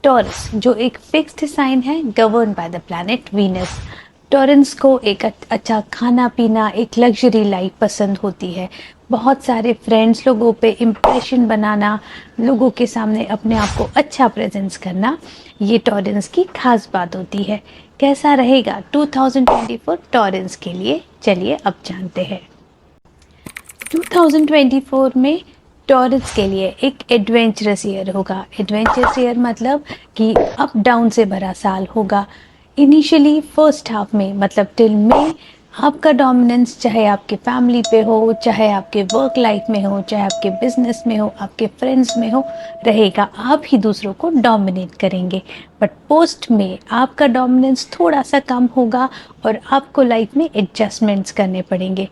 Taurus जो एक fixed sign है, govern by the planet Venus. Torrens को एक अच्छा खाना पीना, एक लग्जरी लाइफ पसंद होती है। बहुत सारे फ्रेंड्स लोगों पे इम्प्रेशन बनाना, लोगों के सामने अपने आप को अच्छा प्रेजेंस करना, ये टॉरेंस की खास बात होती है। कैसा रहेगा 2024 टॉरेंस के लिए, चलिए अब जानते हैं। 2024 में टॉरस के लिए एक एडवेंचरस ईयर होगा। एडवेंचरस ईयर मतलब कि अप डाउन से भरा साल होगा। इनिशियली फर्स्ट हाफ में मतलब टिल मई आपका डोमिनेंस, चाहे आपके फैमिली पे हो, चाहे आपके वर्क लाइफ में हो, चाहे आपके बिजनेस में हो, आपके फ्रेंड्स में हो, रहेगा। आप ही दूसरों को डोमिनेट करेंगे। बट पोस्ट में आपका डोमिनेंस थोड़ा सा कम होगा और आपको लाइफ में एडजस्टमेंट्स करने पड़ेंगे।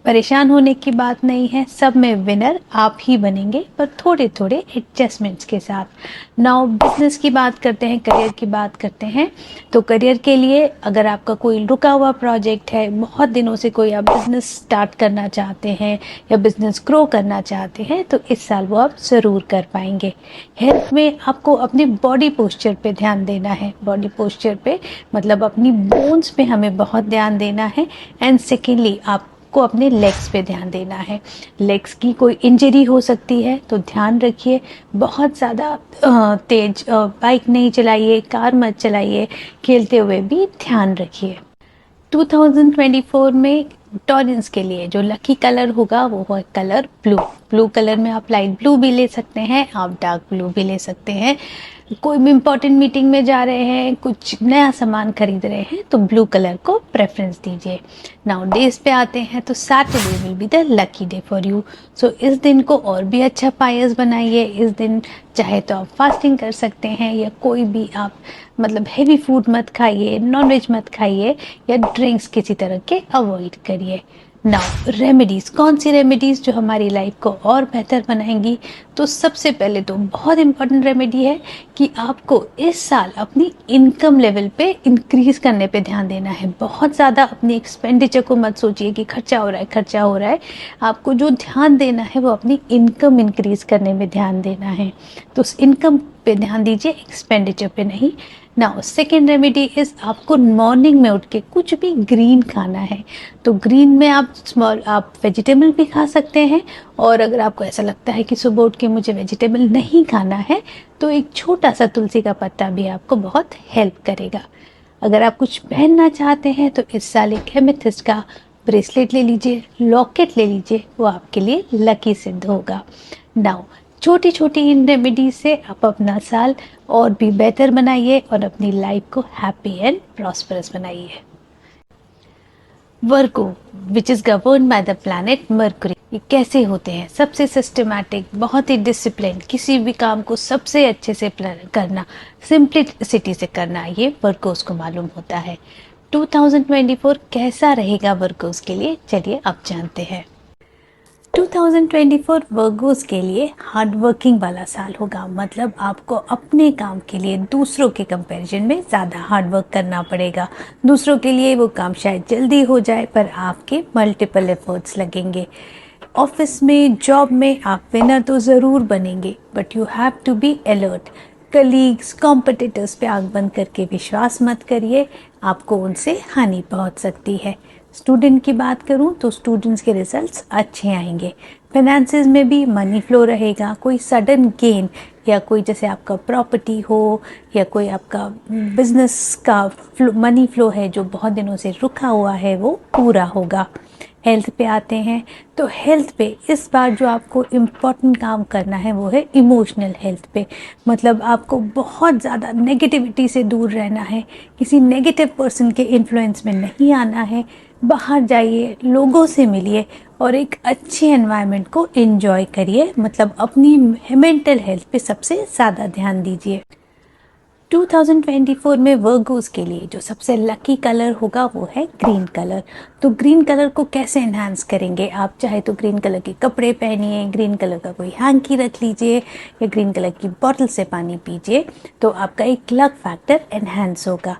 परेशान होने की बात नहीं है, सब में विनर आप ही बनेंगे, पर थोड़े थोड़े एडजस्टमेंट्स के साथ। नाउ बिजनेस की बात करते हैं, करियर की बात करते हैं। तो करियर के लिए अगर आपका कोई रुका हुआ प्रोजेक्ट है, बहुत दिनों से कोई आप बिजनेस स्टार्ट करना चाहते हैं या बिजनेस ग्रो करना चाहते हैं, तो इस साल वो आप ज़रूर कर पाएंगे। हेल्थ में आपको अपने बॉडी पोस्चर पे ध्यान देना है। बॉडी पोस्चर पे मतलब अपनी बोन्स पे हमें बहुत ध्यान देना है। एंड सेकेंडली आप को अपने लेग्स पे ध्यान देना है। लेग्स की कोई इंजरी हो सकती है तो ध्यान रखिए। बहुत ज़्यादा तेज बाइक नहीं चलाइए, कार मत चलाइए, खेलते हुए भी ध्यान रखिए। 2024 में टॉरेंस के लिए जो लकी कलर होगा वो है कलर ब्लू। ब्लू कलर में आप लाइट ब्लू भी ले सकते हैं, आप डार्क ब्लू भी ले सकते हैं। कोई भी इम्पोर्टेंट मीटिंग में जा रहे हैं, कुछ नया सामान खरीद रहे हैं, तो ब्लू कलर को प्रेफरेंस दीजिए। नाउ डेज पे आते हैं तो Saturday will be the lucky day for you. So इस दिन को और भी अच्छा पायस बनाइए। इस दिन चाहे तो आप फास्टिंग कर सकते हैं या कोई भी आप मतलब हेवी फूड मत खाइए, नॉनवेज मत खाइए या ड्रिंक्स किसी तरह के अवॉइड करिए। नाउ रेमेडीज़, कौन सी रेमेडीज़ जो हमारी लाइफ को और बेहतर बनाएंगी? तो सबसे पहले तो बहुत इम्पॉर्टेंट रेमेडी है कि आपको इस साल अपनी इनकम लेवल पे इंक्रीज़ करने पे ध्यान देना है। बहुत ज़्यादा अपनी एक्सपेंडिचर को मत सोचिए कि खर्चा हो रहा है, खर्चा हो रहा है। आपको जो ध्यान देना है वो अपनी इनकम इंक्रीज़ करने में ध्यान देना है। तो उस इनकम पे ध्यान दीजिए, एक्सपेंडिचर पे नहीं। नाउ सेकेंड रेमेडी इज़ आपको मॉर्निंग में उठ के कुछ भी ग्रीन खाना है। तो ग्रीन में आप वेजिटेबल भी खा सकते हैं, और अगर आपको ऐसा लगता है कि सुबह उठ के मुझे वेजिटेबल नहीं खाना है, तो एक छोटा सा तुलसी का पत्ता भी आपको बहुत हेल्प करेगा। अगर आप कुछ पहनना चाहते हैं तो इस साल एक एमेथिस्ट का ब्रेसलेट ले लीजिए, लॉकेट ले लीजिए, वो आपके लिए लकी सिद्ध होगा। नाउ छोटी छोटी इन रेमेडीज से आप अपना साल और भी बेहतर बनाइए और अपनी लाइफ को हैप्पी एंड प्रॉस्परस बनाइए। Virgo which is govern by the planet Mercury, ये कैसे होते हैं? सबसे सिस्टमैटिक, बहुत ही डिसिप्लिन, किसी भी काम को सबसे अच्छे से करना, सिंप्लिसिटी से करना, ये वर्गोस को मालूम होता है। 2024 कैसा रहेगा वर्गोस के लिए, चलिए अब जानते हैं। 2024 वर्गोस के लिए हार्ड वर्किंग वाला साल होगा। मतलब आपको अपने काम के लिए दूसरों के कंपैरिजन में ज़्यादा हार्ड वर्क करना पड़ेगा। दूसरों के लिए वो काम शायद जल्दी हो जाए, पर आपके मल्टीपल एफर्ट्स लगेंगे। ऑफिस में, जॉब में आप विनर तो ज़रूर बनेंगे, but you have to be alert. Colleagues, competitors पे आंख बंद करके विश्वास मत करिए, आपको उनसे हानि पहुंच सकती है। स्टूडेंट की बात करूं तो स्टूडेंट्स के रिजल्ट्स अच्छे आएंगे। फाइनेंसेस में भी मनी फ्लो रहेगा। कोई सडन गेन या कोई जैसे आपका प्रॉपर्टी हो या कोई आपका बिजनेस का मनी फ्लो है जो बहुत दिनों से रुका हुआ है, वो पूरा होगा। हेल्थ पे आते हैं तो हेल्थ पे इस बार जो आपको इम्पॉर्टेंट काम करना है वो है इमोशनल हेल्थ पे। मतलब आपको बहुत ज़्यादा नेगेटिविटी से दूर रहना है, किसी नेगेटिव पर्सन के इन्फ्लुएंस में नहीं आना है। बाहर जाइए, लोगों से मिलिए और एक अच्छे एनवायरनमेंट को एंजॉय करिए। मतलब अपनी मेंटल हेल्थ पे सबसे ज़्यादा ध्यान दीजिए। 2024 में वर्गोस के लिए जो सबसे लकी कलर होगा वो है ग्रीन कलर। तो ग्रीन कलर को कैसे एनहांस करेंगे? आप चाहे तो ग्रीन कलर के कपड़े पहनिए, ग्रीन कलर का कोई हैंकी रख लीजिए या ग्रीन कलर की बॉटल से पानी पीजिए, तो आपका एक लक फैक्टर एनहांस होगा।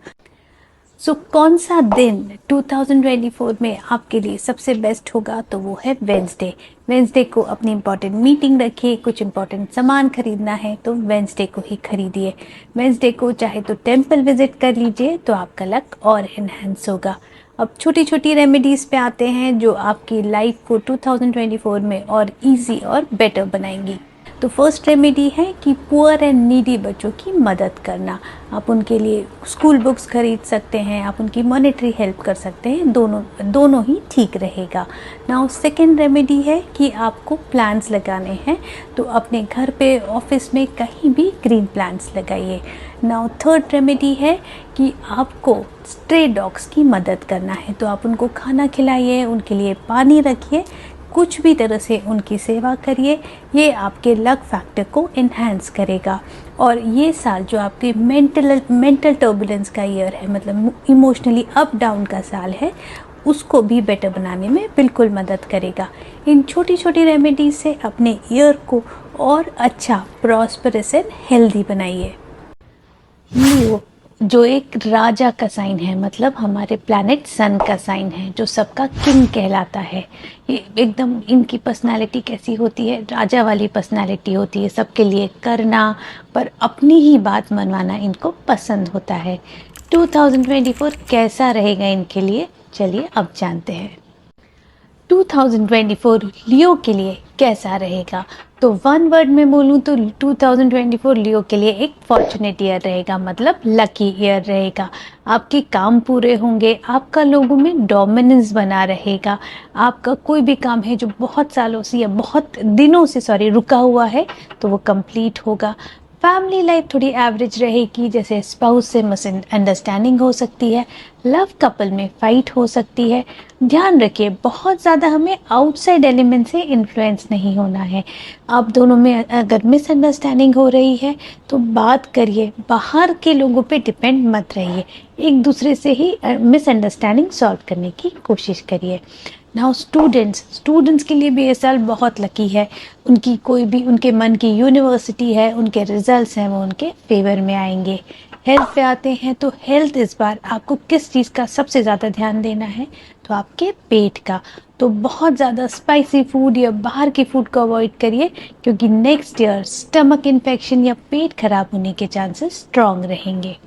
सो कौन सा दिन 2024 में आपके लिए सबसे बेस्ट होगा, तो वो है वेंसडे। वेंसडे को अपनी इंपॉर्टेंट मीटिंग रखिए, कुछ इंपॉर्टेंट सामान खरीदना है तो वेंसडे को ही खरीदिए। वेंसडे को चाहे तो टेम्पल विजिट कर लीजिए तो आपका लक और इन्हेंस होगा। अब छोटी छोटी रेमेडीज़ पे आते हैं जो आपकी लाइफ को 2024 में और इजी और बेटर बनाएंगी। तो फर्स्ट रेमेडी है कि पुअर एंड नीडी बच्चों की मदद करना। आप उनके लिए स्कूल बुक्स खरीद सकते हैं, आप उनकी मॉनेटरी हेल्प कर सकते हैं, दोनों ही ठीक रहेगा। नाउ सेकेंड रेमेडी है कि आपको प्लांट्स लगाने हैं, तो अपने घर पे, ऑफिस में, कहीं भी ग्रीन प्लांट्स लगाइए। नाउ थर्ड रेमेडी है कि आपको स्ट्रे डॉग्स की मदद करना है, तो आप उनको खाना खिलाइए, उनके लिए पानी रखिए, कुछ भी तरह से उनकी सेवा करिए। ये आपके लक फैक्टर को इन्हेंस करेगा और ये साल जो आपके मेंटल टर्बुलेंस का ईयर है, मतलब इमोशनली अप डाउन का साल है, उसको भी बेटर बनाने में बिल्कुल मदद करेगा। इन छोटी छोटी रेमेडीज से अपने ईयर को और अच्छा, प्रॉस्परस एंड हेल्दी बनाइए। लियो जो एक राजा का साइन है, मतलब हमारे प्लैनेट सन का साइन है, जो सबका किंग कहलाता है। ये एकदम, इनकी पर्सनालिटी कैसी होती है, राजा वाली पर्सनालिटी होती है, सबके लिए करना पर अपनी ही बात मनवाना इनको पसंद होता है। 2024 कैसा रहेगा इनके लिए, चलिए अब जानते हैं। 2024 लियो के लिए कैसा रहेगा, तो वन वर्ड में बोलूँ तो 2024 लियो के लिए एक फॉर्चुनेट ईयर रहेगा, मतलब लकी ईयर रहेगा। आपके काम पूरे होंगे, आपका लोगों में डोमिनेंस बना रहेगा, आपका कोई भी काम है जो बहुत सालों से या बहुत दिनों से रुका हुआ है तो वो कंप्लीट होगा। फैमिली लाइफ थोड़ी एवरेज रहेगी, जैसे स्पाउस से मिसअंडरस्टैंडिंग हो सकती है, लव कपल में फाइट हो सकती है। ध्यान रखिए बहुत ज़्यादा हमें आउटसाइड एलिमेंट से इन्फ्लुएंस नहीं होना है। आप दोनों में अगर मिसअंडरस्टैंडिंग हो रही है तो बात करिए, बाहर के लोगों पे डिपेंड मत रहिए, एक दूसरे से ही मिसअंडरस्टैंडिंग सॉल्व करने की कोशिश करिए। नाउ स्टूडेंट्स के लिए भी ये साल बहुत लकी है। उनकी कोई भी उनके मन की यूनिवर्सिटी है, उनके रिजल्ट्स हैं वो उनके फेवर में आएंगे। हेल्थ पे आते हैं तो हेल्थ इस बार आपको किस चीज़ का सबसे ज़्यादा ध्यान देना है, तो आपके पेट का। तो बहुत ज़्यादा स्पाइसी फूड या बाहर की फूड को अवॉइड करिए, क्योंकि नेक्स्ट ईयर स्टमक इन्फेक्शन या पेट खराब होने के चांसेस स्ट्रॉन्ग रहेंगे।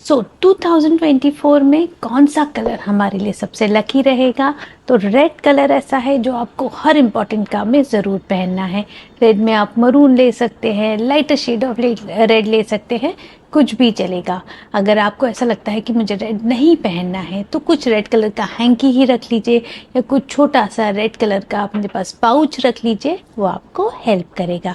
2024 में कौन सा कलर हमारे लिए सबसे लकी रहेगा, तो रेड कलर ऐसा है जो आपको हर इम्पॉर्टेंट काम में ज़रूर पहनना है। रेड में आप मरून ले सकते हैं, लाइटर शेड ऑफ रेड ले सकते हैं, कुछ भी चलेगा। अगर आपको ऐसा लगता है कि मुझे रेड नहीं पहनना है तो कुछ रेड कलर का हैंकी ही रख लीजिए, या कुछ छोटा सा रेड कलर का अपने पास पाउच रख लीजिए, वो आपको हेल्प करेगा।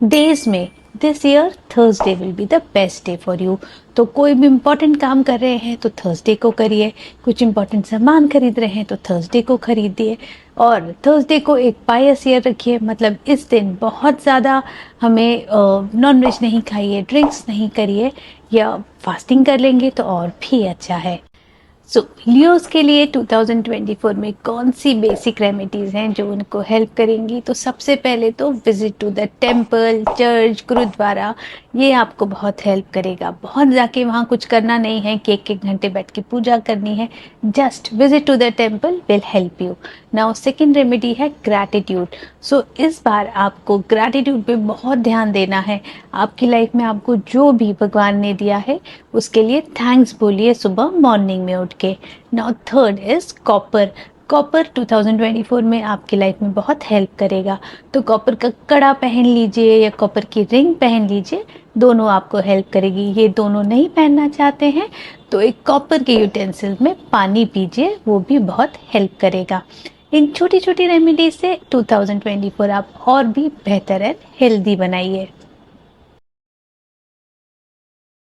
डेज में this year Thursday will be the best day for you. तो कोई भी इम्पॉर्टेंट काम कर रहे हैं तो थर्सडे को करिए, कुछ इम्पॉर्टेंट सामान खरीद रहे हैं तो थर्सडे को खरीदिए, और थर्सडे को एक पायस ईयर रखिए, मतलब इस दिन बहुत ज़्यादा हमें नॉन वेज नहीं खाइए, ड्रिंक्स नहीं करिए, या फास्टिंग कर लेंगे तो और भी अच्छा है। लियोस के लिए 2024 में कौन सी बेसिक रेमेडीज़ हैं जो उनको हेल्प करेंगी, तो सबसे पहले तो visit to the temple, church, gurdwara, ये आपको बहुत हेल्प करेगा। बहुत जाके वहाँ कुछ करना नहीं है कि एक घंटे बैठ के पूजा करनी है, just visit to the temple will help you. Now second remedy है ग्रैटिट्यूड। इस बार आपको ग्रैटिट्यूड पे बहुत ध्यान देना है। आपकी लाइफ में आपको जो भी भगवान ने दिया है उसके लिए थैंक्स बोलिए सुबह मॉर्निंग में उठ के। Now third is copper. Copper 2024 में आपकी लाइफ में बहुत हेल्प करेगा, तो कॉपर का कड़ा पहन लीजिए या कॉपर की रिंग पहन लीजिए, दोनों आपको हेल्प करेगी। ये दोनों नहीं पहनना चाहते हैं तो एक कॉपर के यूटेंसिल में पानी पीजिए, वो भी बहुत हेल्प करेगा। इन छोटी छोटी रेमेडीज से 2024 आप और भी बेहतर एंड हेल्दी बनाइए।